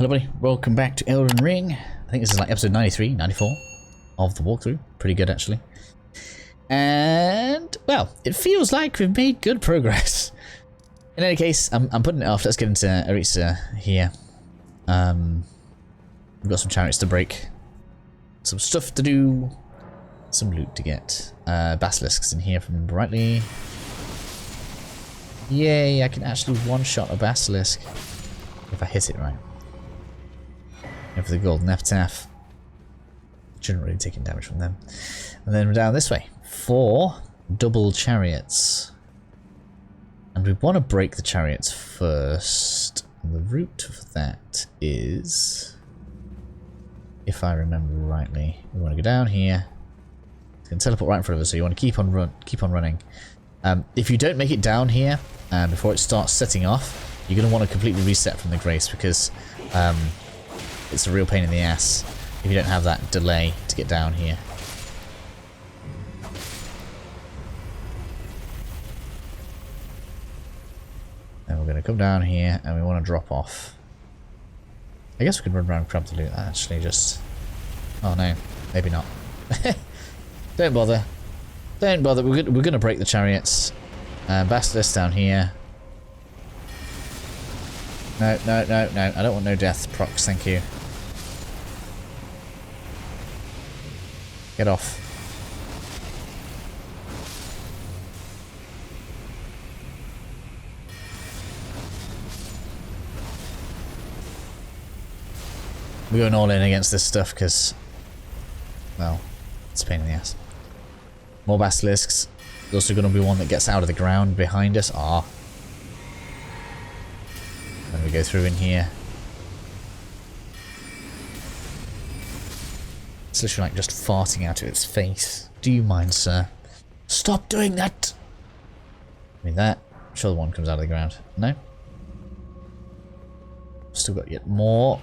Hello everybody, welcome back to Elden Ring. I think this is like episode 93, 94 of the walkthrough. Pretty good actually. And, well, it feels like we've made good progress. In any case, I'm putting it off. Let's get into Auriza here. We've got some chariots to break. Some stuff to do. Some loot to get. Basilisks in here, if I remember rightly. Yay, I can actually one-shot a basilisk. If I hit it right. And for the golden epitaph. Shouldn't really take damage from them. And then we're down this way. 4 double chariots. And we want to break the chariots first. And the route for that is, if I remember rightly, we want to go down here. It's going to teleport right in front of us, so you want to keep on running. If you don't make it down here before it starts setting off, you're going to want to completely reset from the grace because it's a real pain in the ass if you don't have that delay to get down here. And we're going to come down here and we want to drop off. I guess we could run around and grab the loot actually, just... Oh no, maybe not. Don't bother. Don't bother, we're going to break the chariots. Basilisk down here. No, no, no, no, I don't want no death procs, thank you. Get off. We're going all in against this stuff because, well, it's a pain in the ass. More basilisks. There's also going to be one that gets out of the ground behind us. Ah. Then we go through in here. It's literally like just farting out of its face. Do you mind, sir? Stop doing that! I mean that. I'm sure the one comes out of the ground. No? Still got yet more.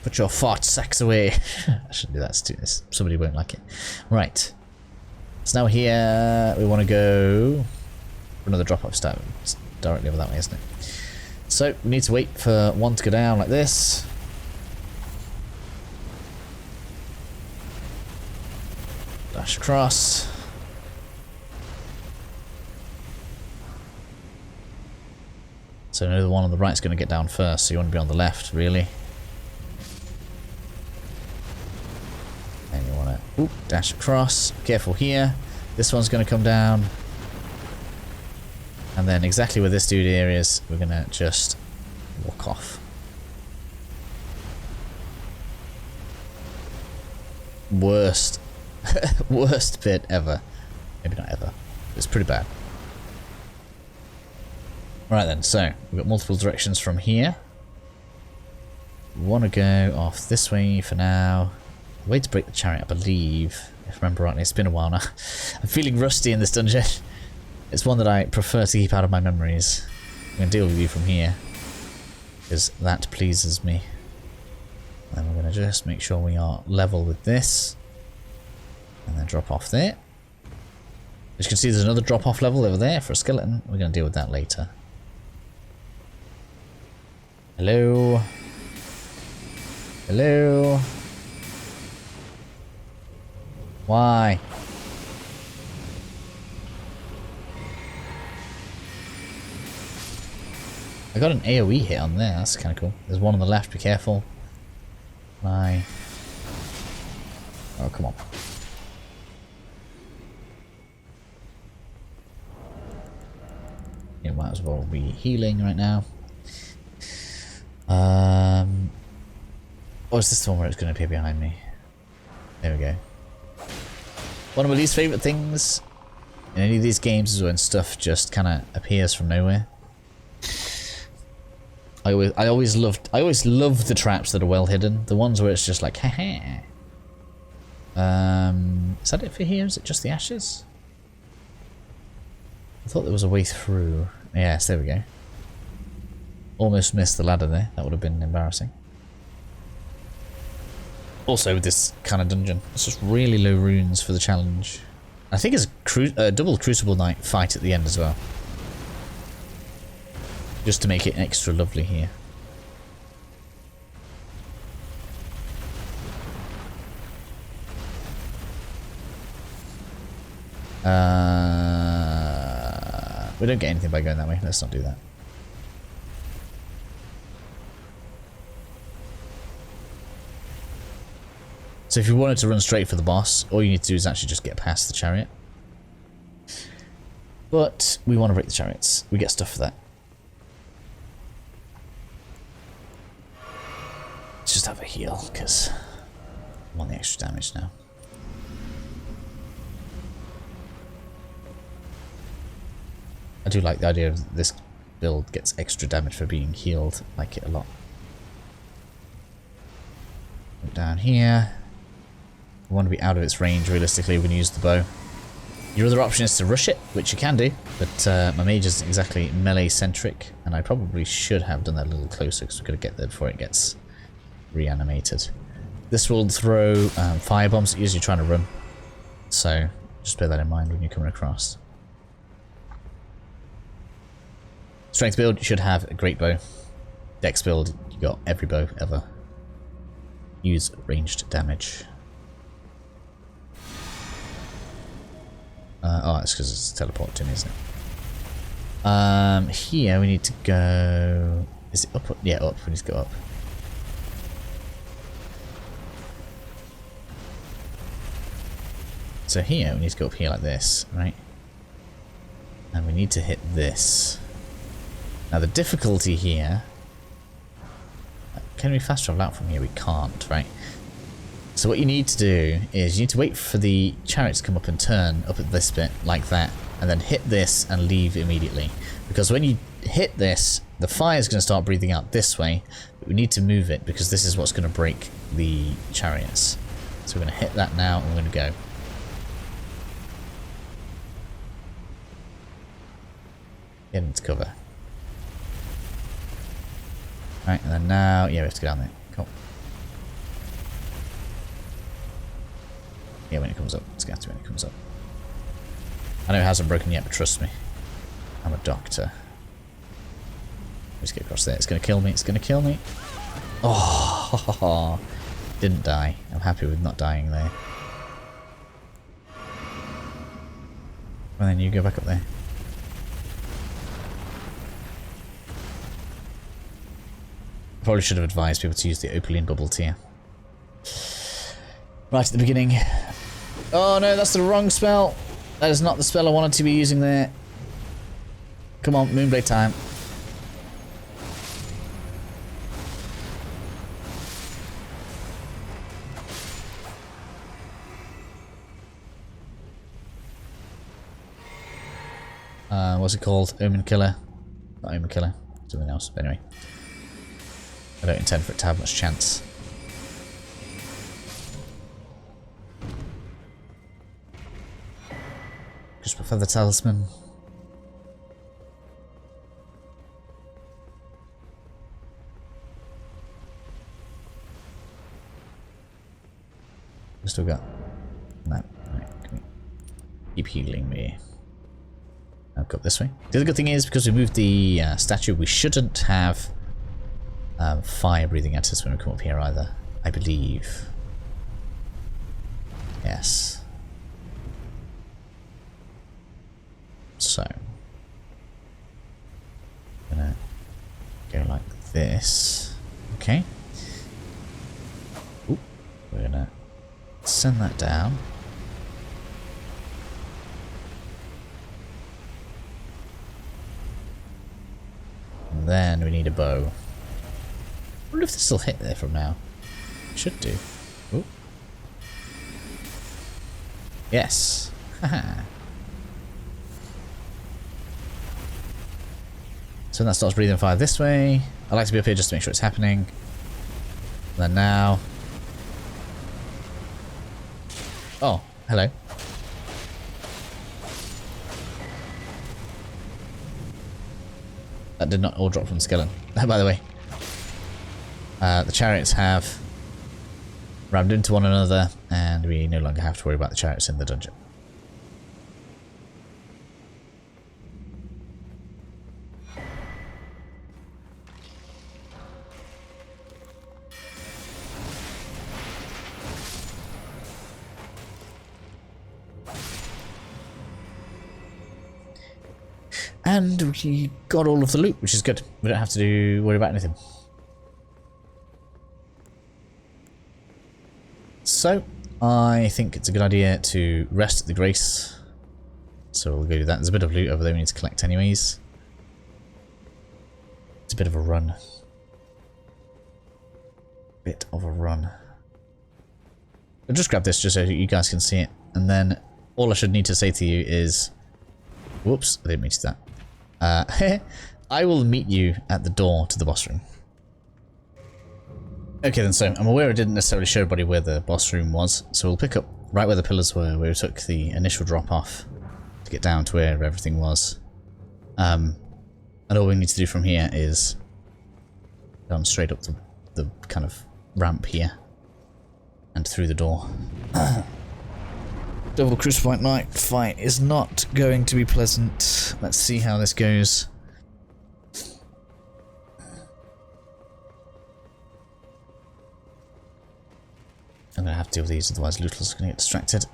Put your fart sacks away. I shouldn't do that to this. Somebody won't like it. Right. So now here we want to go for another drop-off start. It's directly over that way, isn't it? So we need to wait for one to go down like this. Dash across. So the one on the right is going to get down first, so you want to be on the left, really. And you want to dash across. Careful here. This one's going to come down. And then exactly where this dude here is, we're going to just walk off. Worst. Worst bit ever. Maybe not ever. It's pretty bad. Right then, so we've got multiple directions from here. We want to go off this way for now. The way to break the chariot, I believe, if I remember rightly, it's been a while now. I'm feeling rusty in this dungeon. It's one that I prefer to keep out of my memories. I'm going to deal with you from here, because that pleases me. And we're going to just make sure we are level with this. And then drop off there. As you can see, there's another drop off level over there for a skeleton. We're going to deal with that later. Hello? Hello? Why? I got an AoE hit on there, that's kind of cool. There's one on the left, be careful. My... Oh, come on. You might as well be healing right now. Or is this the one where it's going to appear behind me? There we go. One of my least favourite things in any of these games is when stuff just kind of appears from nowhere. I always love the traps that are well hidden. The ones where it's just like, haha. Is that it for here? Is it just the ashes? I thought there was a way through. Yes, there we go. Almost missed the ladder there. That would have been embarrassing. Also, with this kind of dungeon, it's just really low runes for the challenge. I think it's a double Crucible Knight fight at the end as well. just to make it extra lovely here. We don't get anything by going that way. Let's not do that. So if you wanted to run straight for the boss, all you need to do is actually just get past the chariot. But we want to break the chariots. We get stuff for that. Let's just have a heal, because I want the extra damage now. I do like the idea of this build gets extra damage for being healed. I like it a lot. Down here. We want to be out of its range realistically. We're going to use the bow. Your other option is to rush it, which you can do, but my mage isn't exactly melee centric, and I probably should have done that a little closer because we've got to get there before it gets reanimated. This will throw fire bombs at you as you're trying to run, so just bear that in mind when you're coming across. Strength build, you should have a great bow. Dex build, you got every bow ever. Use ranged damage. Oh, it's because it's teleporting, isn't it? Here we need to go... Is it up? Yeah, up. We need to go up. So here, we need to go up here like this, right? And we need to hit this. Now the difficulty here... Can we fast travel out from here? We can't, right? So what you need to do is you need to wait for the chariot to come up and turn up at this bit like that, and then hit this and leave immediately. Because when you hit this, the fire is going to start breathing out this way, but we need to move it because this is what's going to break the chariots. So we're going to hit that now and we're going to go. Get into cover. Right, and then now, yeah, we have to go down there. Cool. Yeah, when it comes up. It's going to when it comes up. I know it hasn't broken yet, but trust me. I'm a doctor. Let's get across there. It's going to kill me. It's going to kill me. Oh, didn't die. I'm happy with not dying there. And then you go back up there. Probably should have advised people to use the opaline bubble tier. Right at the beginning. Oh no, that's the wrong spell. That is not the spell I wanted to be using there. Come on, Moonblade time. What's it called? Omen Killer? Not Omen Killer. Something else. But anyway. I don't intend for it to have much chance. Just prefer the talisman. We still got... No. Right, come here. Keep healing me. I'll go up this way. The other good thing is, because we moved the statue, we shouldn't have fire breathing at us when we come up here either. I believe. Yes. So. I'm gonna go like this. Okay. Ooh, we're gonna send that down. And then we need a bow. I wonder if this will hit there from now. It should do. Ooh. Yes. Haha. So when that starts breathing fire this way, I like to be up here just to make sure it's happening. And then now. Oh, hello. That did not all drop from the skeleton. By the way. The chariots have rammed into one another, and we no longer have to worry about the chariots in the dungeon. And we got all of the loot, which is good. We don't have to worry about anything. So, I think it's a good idea to rest at the Grace. So we'll go do that. There's a bit of loot over there we need to collect anyways. It's a bit of a run. Bit of a run. I'll just grab this just so you guys can see it. And then all I should need to say to you is... Whoops, I didn't mean to do that. I will meet you at the door to the boss room. Okay then, so I'm aware I didn't necessarily show everybody where the boss room was. So we'll pick up right where the pillars were, where we took the initial drop off to get down to where everything was. And all we need to do from here is go straight up the kind of ramp here and through the door. Double Crucible Knight fight is not going to be pleasant. Let's see how this goes. I'm going to have to deal with these, otherwise Lootl's going to get distracted.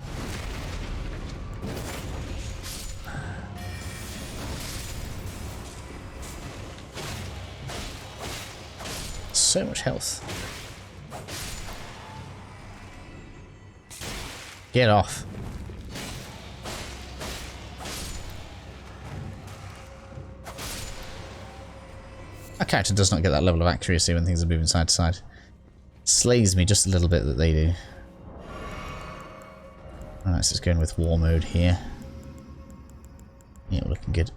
So much health. Get off. Our character does not get that level of accuracy when things are moving side to side. Slays me just a little bit that they do. Alright, let's just go in with war mode here. Yeah, looking good.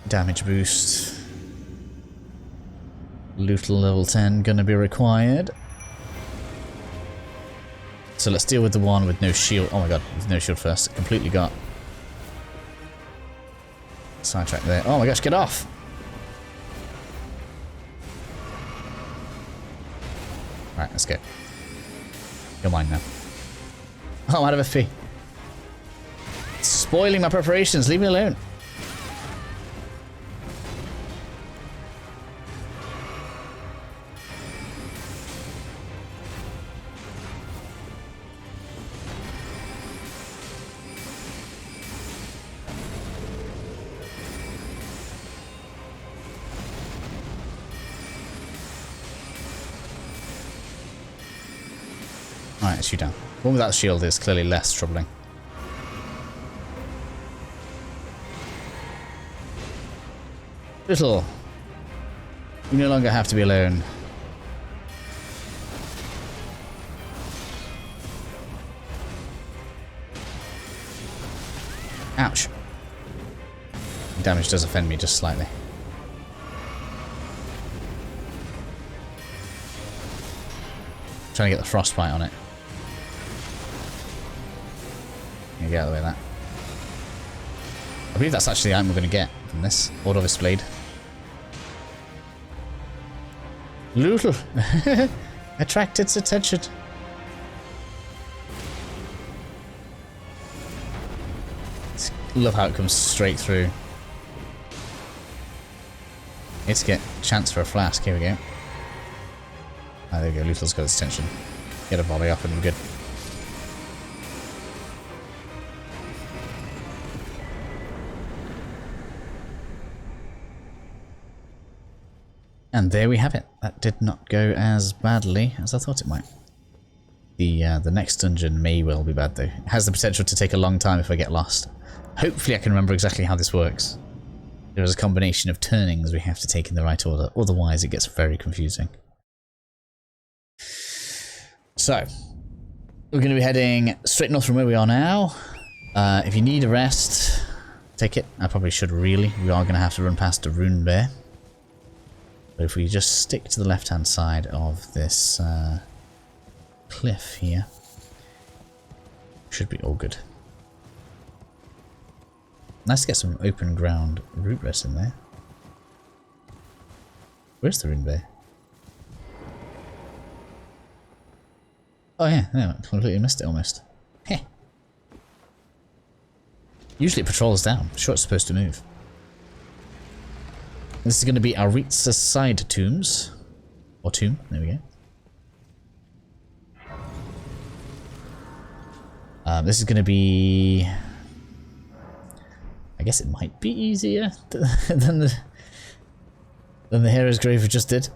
Damage boost. Loot level 10 gonna be required. So let's deal with the one with no shield. Oh my god, with no shield first. Completely got sidetracked there. Oh my gosh, get off! Alright, let's go. You're mine now. Oh, I'm out of FP. It's spoiling my preparations, leave me alone. Alright, let's shoot down. One without shield is clearly less troubling. Little. You no longer have to be alone. Ouch. Damage does offend me just slightly. Trying to get the frostbite on it. Get out of the way of that. I believe that's actually the item we're going to get from this. Autovis Blade. Lootle! Attract its attention. Love how it comes straight through. Let's get a chance for a flask. Here we go. Ah, there we go. Lootle's got its attention. Get a volley off and we're good. And there we have it. That did not go as badly as I thought it might. The next dungeon may well be bad though. It has the potential to take a long time if I get lost. Hopefully I can remember exactly how this works. There is a combination of turnings we have to take in the right order, otherwise it gets very confusing. So, we're going to be heading straight north from where we are now. If you need a rest, take it. I probably should really. We are going to have to run past a rune bear. But if we just stick to the left-hand side of this cliff here, should be all good. Nice to get some open ground root rest in there. Where's the rune bear? Oh yeah, no, I completely missed it almost. Heh. Usually it patrols down. I'm sure it's supposed to move. This is going to be Auriza's side tombs. Or tomb, there we go. This is going to be I guess it might be easier than the hero's grave we just did.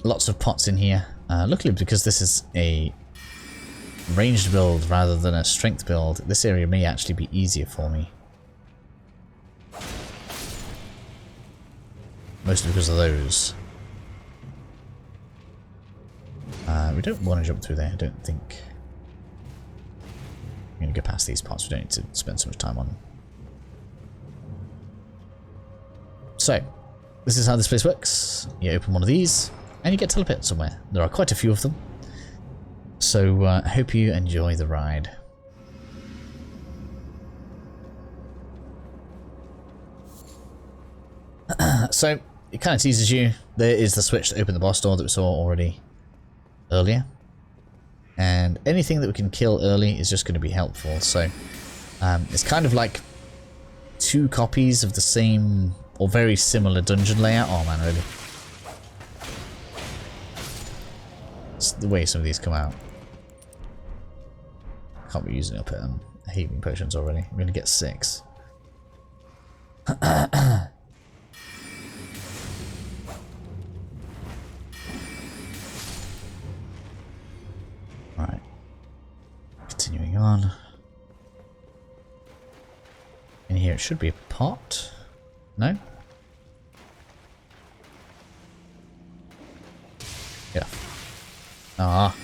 Lots of pots in here. Luckily, because this is a ranged build rather than a strength build, this area may actually be easier for me. Mostly because of those. We don't want to jump through there, I don't think. I'm going to go past these parts, we don't need to spend so much time on them. So, this is how this place works. You open one of these, and you get teleported somewhere. There are quite a few of them. So, I hope you enjoy the ride. So, it kind of teases you. There is the switch to open the boss door that we saw already earlier. And anything that we can kill early is just going to be helpful. So, it's kind of like 2 copies of the same or very similar dungeon layout. Oh man, really? It's the way some of these come out. Can't be using up healing potions already. I'm going to get 6. Right. Continuing on. In here it should be a pot. No? Yeah. Ah.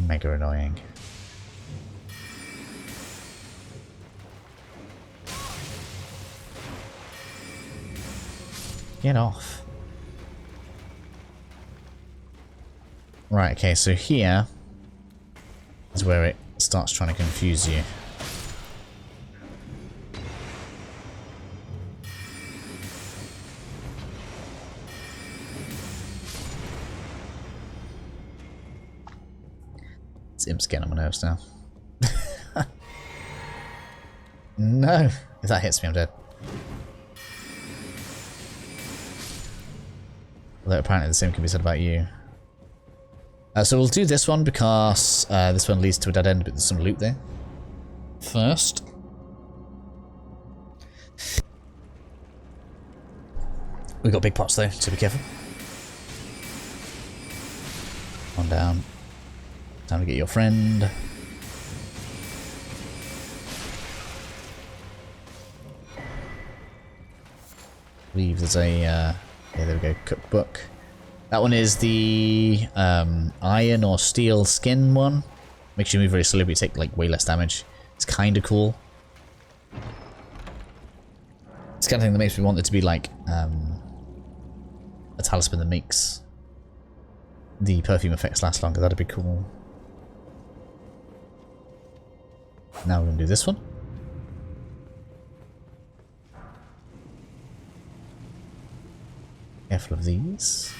Mega annoying. Get off. Right, okay, so here is where it starts trying to confuse you. It's Imp's getting on my nerves now. No! If that hits me, I'm dead. Although apparently the same can be said about you. So we'll do this one because this one leads to a dead end, but there's some loot there. First. We've got big pots though, so be careful. On down. Time to get your friend. I believe there's a, yeah, there we go, cookbook. That one is the iron or steel skin one. Makes you move very slowly, but you take like way less damage. It's kind of cool. It's the kind of thing that makes me want it to be like a talisman that makes the perfume effects last longer. That'd be cool. Now we're going to do this one. Careful of these.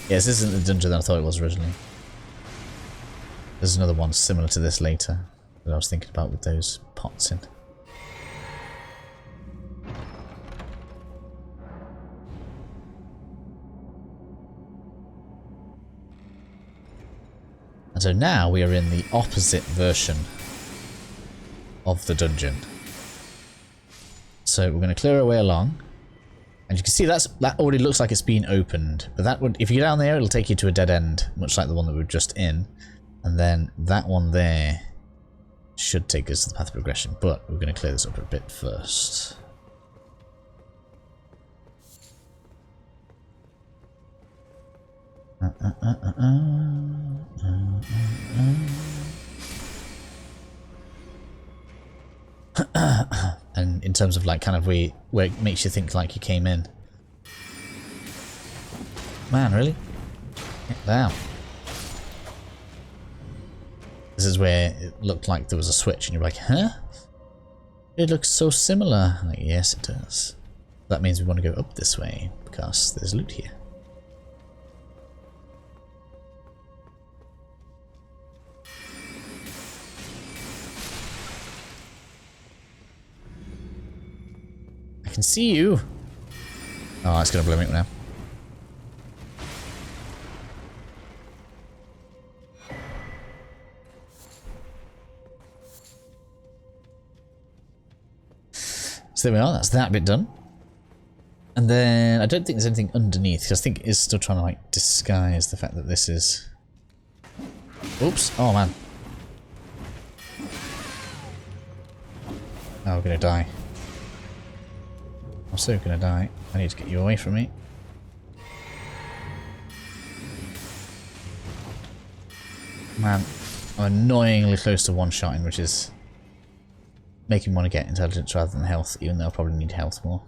Yes, this isn't the dungeon that I thought it was originally. There's another one similar to this later that I was thinking about with those pots in. And so now we are in the opposite version of the dungeon. So we're going to clear our way along. And you can see that already looks like it's been opened. But that would, if you go down there, it'll take you to a dead end, much like the one that we were just in. And then that one there should take us to the path of progression. But we're going to clear this up a bit first. And in terms of like kind of where it makes you think like you came in. Man, really? Get down. This is where it looked like there was a switch and you're like, huh? It looks so similar. I'm like, yes, it does. That means we want to go up this way because there's loot here. I can see you. Oh, it's going to blow me up now. So there we are, that's that bit done. And then I don't think there's anything underneath, because I think it is still trying to like disguise the fact that this is... Oops, oh man. Oh, we're gonna die. I'm so gonna die. I need to get you away from me. Man, I'm annoyingly close to one-shotting, which is making me want to get intelligence rather than health, even though I'll probably need health more.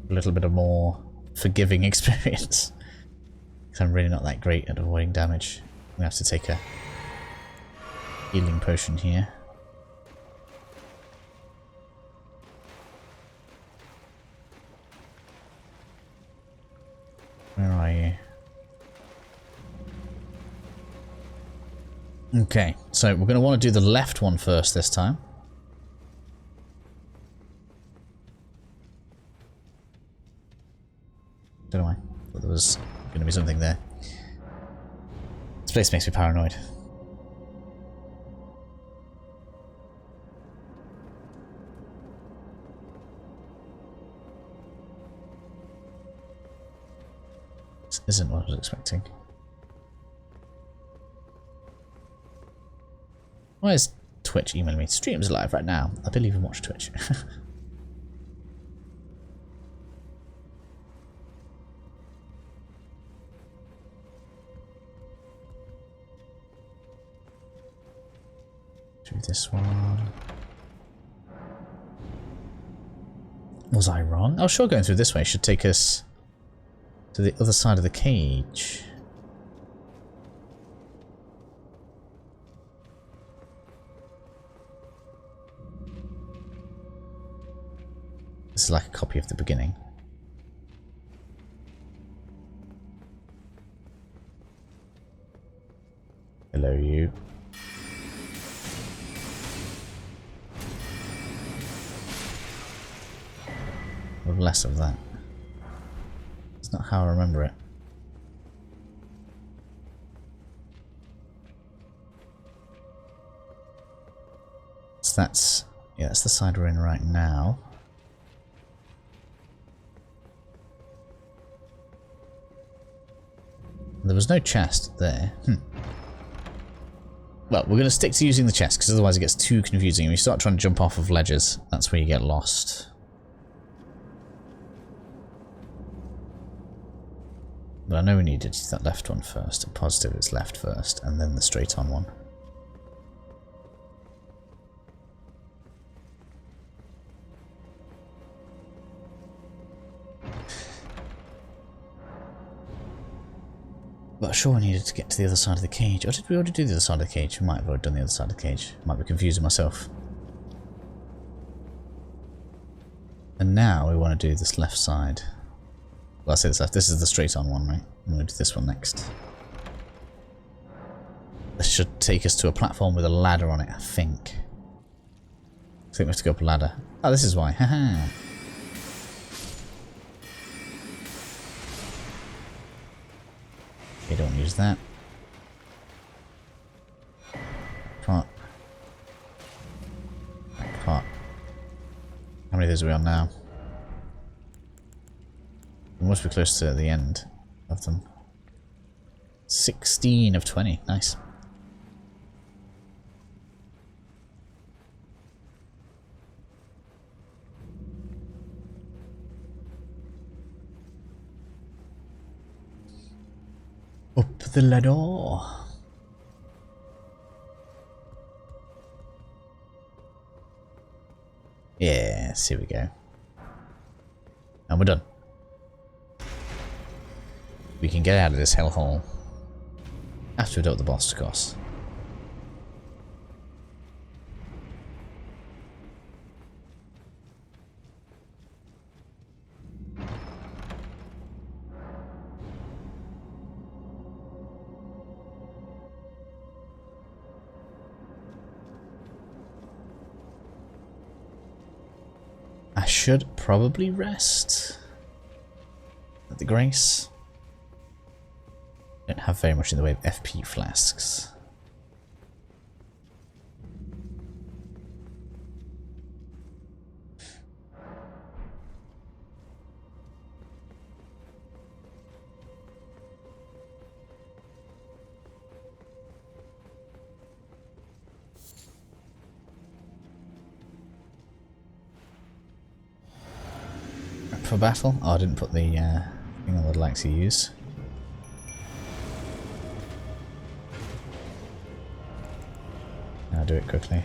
A little bit of more forgiving experience. Because I'm really not that great at avoiding damage. I'm going to have to take a healing potion here. Where are you? Okay, so we're going to want to do the left one first this time. Don't know why. Thought there was going to be something there. This place makes me paranoid. This isn't what I was expecting. Why is Twitch emailing me? Stream's live right now. I believe and watch Twitch. Do this one. Was I wrong? Oh, sure, going through this way should take us to the other side of the cage. This is like a copy of the beginning. Hello, you. With less of that. It's not how I remember it. So that's, yeah, that's the side we're in right now. There was no chest there. Well, we're going to stick to using the chest, because otherwise it gets too confusing. When you start trying to jump off of ledges, that's where you get lost. But I know we needed that left one first. I'm positive it's left first, and then the straight on one. But I sure I needed to get to the other side of the cage. Or did we already do the other side of the cage? We might have already done the other side of the cage. Might be confusing myself. And now we want to do this left side. Well, I say this left. This is the straight on one, right? I'm going to do this one next. This should take us to a platform with a ladder on it, I think. I think we have to go up a ladder. Oh, this is why. Haha. Okay, don't use that. Pot. Pot. How many of those are we on now? We must be close to the end of them. 16 of 20. Nice. Up the ladder. Yes, here we go. And we're done. We can get out of this hellhole. After we've dealt with the boss, of course. I should probably rest at the Grace. Don't have very much in the way of FP flasks. for battle. Oh, I didn't put the thing I would like to use. I'll do it quickly.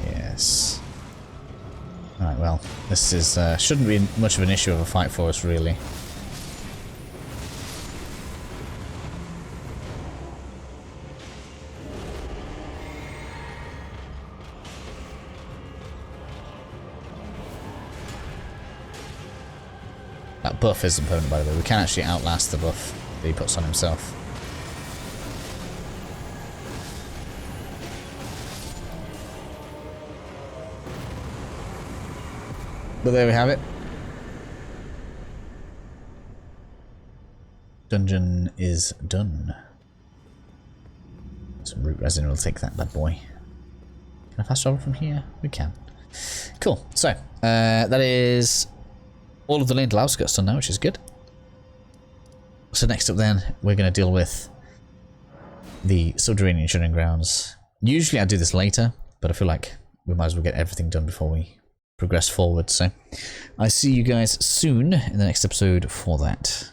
Yes. Alright, well, this is shouldn't be much of an issue of a fight for us, really. That buff is opponent, by the way. We can actually outlast the buff that he puts on himself. But there we have it. Dungeon is done. Some root resin will take that bad boy. Can I fast travel from here? We can. Cool. So, that is all of the Lane to Outskirts done now, which is good. So next up then, we're going to deal with the Subterranean Shunning Grounds. Usually I do this later, but I feel like we might as well get everything done before we progress forward. So I see you guys soon in the next episode for that.